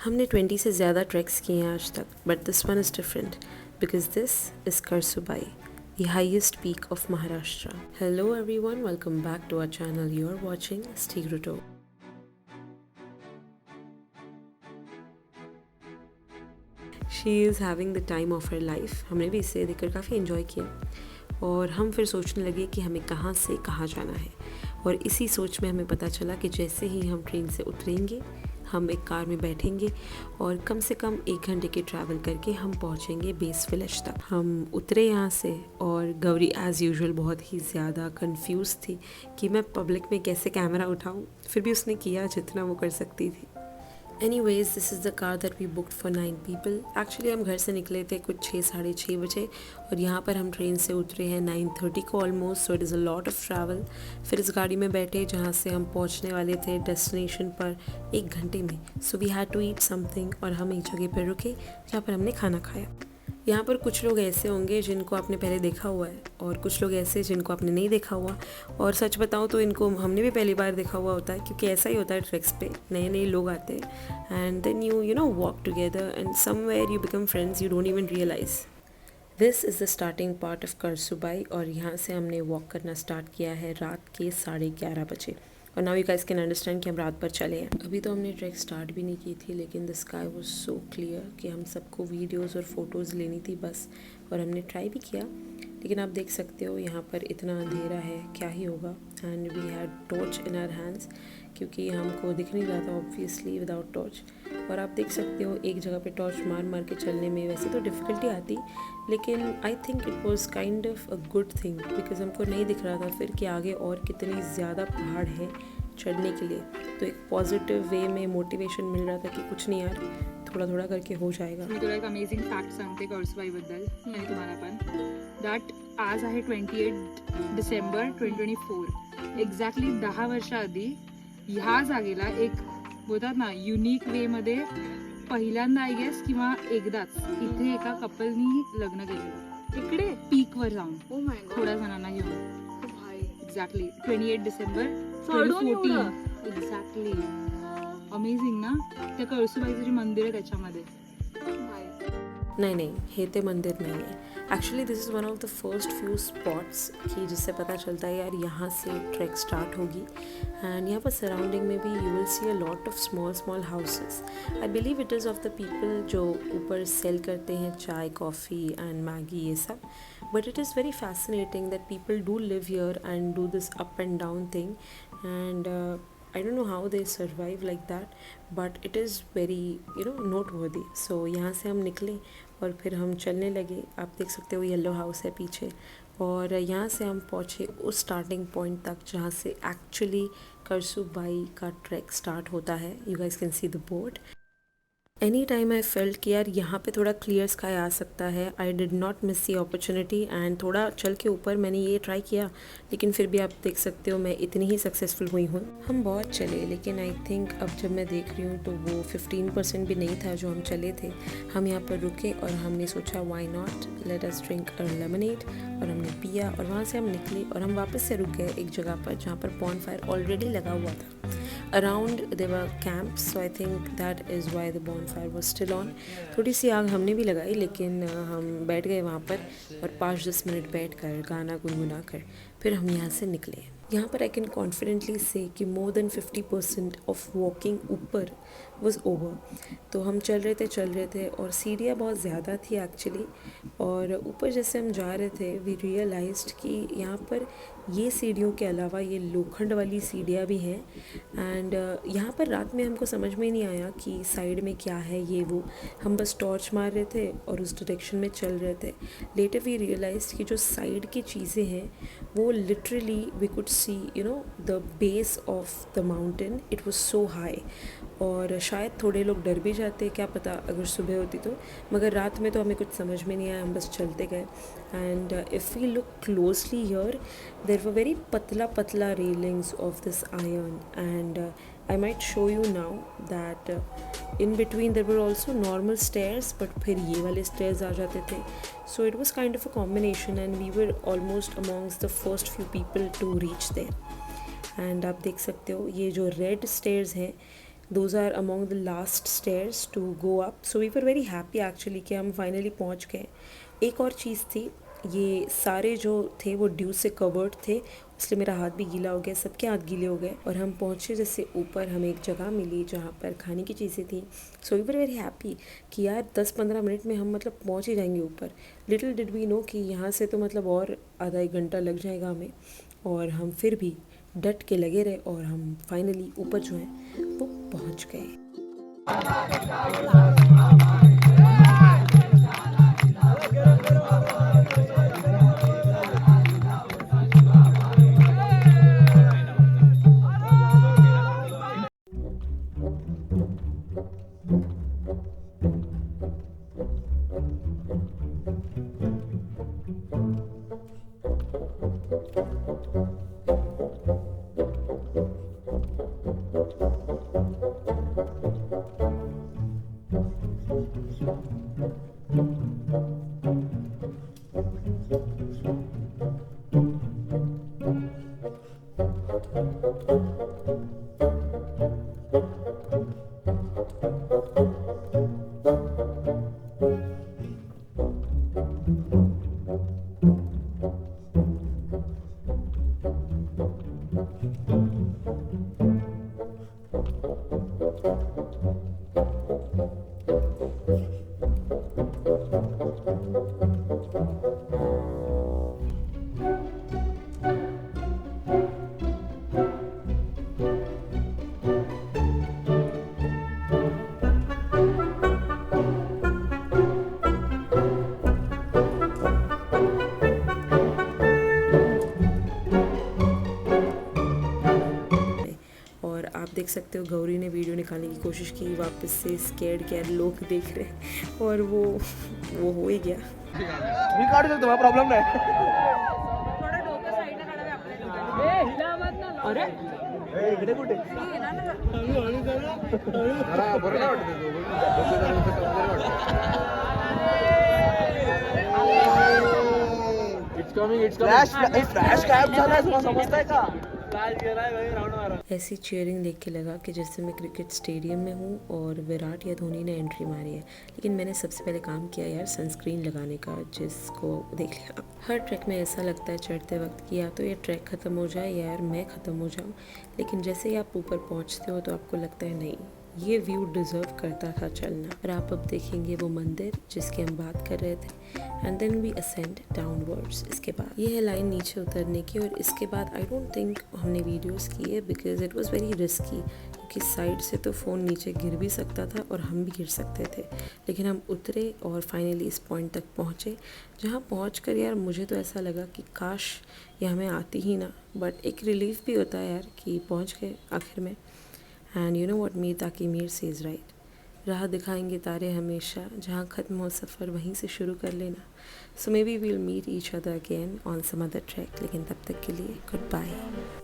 हमने 20 से ज़्यादा ट्रैक्स किए हैं आज तक, but this one is different because this is Kalsubai, the highest peak of Maharashtra. Hello everyone, welcome back to our channel. You're watching Stigruto. She is having the time of her life. हमने भी इसे देखकर काफ़ी enjoy किया और हम फिर सोचने लगे कि हमें कहाँ से कहाँ जाना है, और इसी सोच में हमें पता चला कि जैसे ही हम ट्रेन से उतरेंगे हम एक कार में बैठेंगे और कम से कम 1 घंटे के ट्रैवल करके हम पहुंचेंगे बेस विलेज तक। हम उतरे यहाँ से और गौरी एज़ यूजुअल बहुत ही ज़्यादा कंफ्यूज थी कि मैं पब्लिक में कैसे कैमरा उठाऊं, फिर भी उसने किया जितना वो कर सकती थी। Anyways, this is the car that we booked for 9 people. Actually हम घर से निकले थे कुछ 6-6:30 बजे और यहाँ पर हम ट्रेन से उतरे हैं 9:30 को almost, so it is a lot of travel. फिर इस गाड़ी में बैठे जहाँ से हम पहुँचने वाले थे डेस्टिनेशन पर 1 घंटे में। So we had to eat something और हम एक जगह पर रुके जहाँ पर हमने खाना खाया। यहाँ पर कुछ लोग ऐसे होंगे जिनको आपने पहले देखा हुआ है और कुछ लोग ऐसे जिनको आपने नहीं देखा हुआ, और सच बताऊँ तो इनको हमने भी पहली बार देखा हुआ होता है, क्योंकि ऐसा ही होता है ट्रैक्स पे, नए नए लोग आते हैं and then you know walk together and somewhere you become friends, you don't even realise. This is the starting part of Kalsubai और यहाँ से हमने वॉक करना स्टार्ट किया है रात के 11:30 बजे, और now you guys can understand कि हम रात भर चले हैं। अभी तो हमने ट्रैक स्टार्ट भी नहीं की थी, लेकिन the sky was so clear कि हम सबको वीडियोस और फोटोज़ लेनी थी बस, और हमने ट्राई भी किया। लेकिन आप देख सकते हो यहाँ पर इतना अंधेरा है, क्या ही होगा। And we had torch in our hands क्योंकि हमको दिख नहीं रहा था ऑब्वियसली विदाउट टॉर्च। और आप देख सकते हो एक जगह पे टॉर्च मार मार के चलने में वैसे तो डिफ़िकल्टी आती, लेकिन I think it was kind of a good thing because हमको नहीं दिख रहा था फिर कि आगे और कितनी ज़्यादा पहाड़ है चढ़ने के लिए। तो एक पॉजिटिव वे में मोटिवेशन मिल रहा था कि कुछ नहीं यार, थोडा थोडा करके हो जाएगा। मी तुला एक अमेझिंग फॅक्ट सांगते कळसुबाईबद्दल आणि तुम्हाला पण, दॅट आज आहे 28 डिसेंबर 2024, एक्झॅक्टली 10 वर्षाआधी ह्या जागेला एक बोलतात ना युनिक वे मध्ये पहिल्यांदा आय गेस किंवा एकदाच इथे एका कपलनी लग्न केलेलं, इकडे पीक वर जाऊन थोड्या जणांना घेऊन। एक्झॅक्टली 28 डिसेंबर 2014, एक्झॅक्टली अमेझिंग ना। त्या कळसुबाईचं जे मंदिर आहे त्याच्यामध्ये नहीं, हे ते मंदिर नहीं है। Actually this is one of the first few spots कि जिससे पता चलता है यार यहाँ से ट्रैक स्टार्ट होगी। एंड यहाँ पर सराउंडिंग में भी you will see a lot of small houses. I believe it is of the people जो ऊपर सेल करते हैं चाय कॉफ़ी एंड मैगी ये सब, but it is very fascinating that people do live here and do this up and down thing. And I don't know how they survive like that, but it is very noteworthy. So यहाँ से हम निकले और फिर हम चलने लगे। आप देख सकते हो येलो हाउस है पीछे, और यहाँ से हम पहुँचे उस स्टार्टिंग पॉइंट तक जहाँ से एक्चुअली करसुबाई का ट्रैक स्टार्ट होता है। You guys can see the board. Any time I felt कि यार यहाँ पे थोड़ा क्लियर स्काई आ सकता है। I did not miss the opportunity and थोड़ा चल के ऊपर मैंने ये ट्राई किया, लेकिन फिर भी आप देख सकते हो मैं इतनी ही सक्सेसफुल हुई हूँ। हम बहुत चले, लेकिन आई थिंक अब जब मैं देख रही हूँ तो वो 15% भी नहीं था जो हम चले थे। हम यहाँ पर रुके और हमने सोचा why not, let us drink a lemonade, और हमने पिया और वहाँ से हम निकले और हम वापस से रुक गए एक जगह पर जहाँ पर बॉनफायर ऑलरेडी लगा हुआ था। Around there were camps, so I think that is why the bonfire was still on. थोड़ी सी आग हमने भी लगाई, लेकिन हम बैठ गए वहाँ पर और 5-10 मिनट बैठ कर गाना गुनगुना कर फिर हम यहाँ से निकले। यहाँ पर आई कैन कॉन्फिडेंटली से कि मोर देन 50% ऑफ वॉकिंग ऊपर वॉज ओवर। तो हम चल रहे थे और सीढ़ियाँ बहुत ज़्यादा थी एक्चुअली, और ऊपर जैसे हम जा रहे थे वी रियलाइज्ड कि यहाँ पर ये सीढ़ियों के अलावा ये लोखंड वाली सीढ़ियाँ भी हैं। एंड यहाँ पर रात में हमको समझ में नहीं आया कि साइड में क्या है ये वो, हम बस टॉर्च मार रहे थे और उस डायरेक्शन में चल रहे थे। लेटर वी रियलाइज्ड कि जो साइड की चीज़ें हैं वो literally we could see the base of the mountain, it was so high. और शायद थोड़े लोग डर भी जाते, क्या पता अगर सुबह होती तो, मगर रात में तो हमें कुछ समझ में नहीं आया, हम बस चलते गए। And if we look closely here there were very पतला railings of this iron, and I might show you now that in between there were also normal stairs, but फिर ये वाले stairs आ जाते थे। So it was kind of a combination and we were almost amongst the first few people to reach there. And आप देख सकते हो ये जो रेड स्टेयर्स हैं those are among the last stairs to go up. So we were very happy actually कि हम finally पहुंच गए. एक और चीज़ थी, ये सारे जो थे वो ड्यू से कवर्ड थे, इसलिए मेरा हाथ भी गीला हो गया, सबके हाथ गीले हो गए. और हम पहुँचे जैसे ऊपर, हमें एक जगह मिली जहाँ पर खाने की चीज़ें थी. So we were very happy कि यार 10-15 मिनट में हम मतलब पहुँच ही जाएंगे ऊपर. लिटिल डिड वी नो कि यहाँ से तो मतलब और आधा एक घंटा लग जाएगा हमें. और हम फिर भी डट के लगे रहे और हम फाइनली ऊपर जो है वो पहुँच गए. और आप देख सकते हो गौरी ने वीडियो निकालने की कोशिश की वापस से, स्केर्ड क्या लोग देख रहे हैं, और वो हो ही गया. मी काढू शकतो, मला प्रॉब्लेम नाही. थोडं डोकं साईडला काढावे आपल्याला. अरे इकडे कुठे बरं नाही वाटत. फ्लॅश गायब झालाय, तुला समजताय का? ऐसी चीयरिंग देख के लगा कि जैसे मैं क्रिकेट स्टेडियम में हूँ और विराट या धोनी ने एंट्री मारी है. लेकिन मैंने सबसे पहले काम किया यार सनस्क्रीन लगाने का, जिसको देख लिया. हर ट्रैक में ऐसा लगता है चढ़ते वक्त कि या तो ये ट्रैक ख़त्म हो जाए या यार मैं ख़त्म हो जाऊँ. लेकिन जैसे ही आप ऊपर पहुँचते हो तो आपको लगता है नहीं, ये व्यू डिज़र्व करता था चलना. और आप अब देखेंगे वो मंदिर जिसकी हम बात कर रहे थे. And then we ascend downwards. इसके बाद ये है लाइन नीचे उतरने की. और इसके बाद आई डोंट थिंक हमने वीडियोस की है because it was very risky, क्योंकि साइड से तो फ़ोन नीचे गिर भी सकता था और हम भी गिर सकते थे. लेकिन हम उतरे और फाइनली इस पॉइंट तक पहुँचे, जहाँ पहुँच कर यार मुझे तो ऐसा लगा कि काश ये हमें आती ही ना. बट एक रिलीफ भी होता है यार कि पहुँच गए आखिर में. And you know what Mir ताकि मीर सेज राइट, राह दिखाएंगे तारे हमेशा, जहाँ ख़त्म हो सफ़र वहीं से शुरू कर लेना. So maybe we'll meet each other again on some other track. लेकिन तब तक के लिए गुड बाय.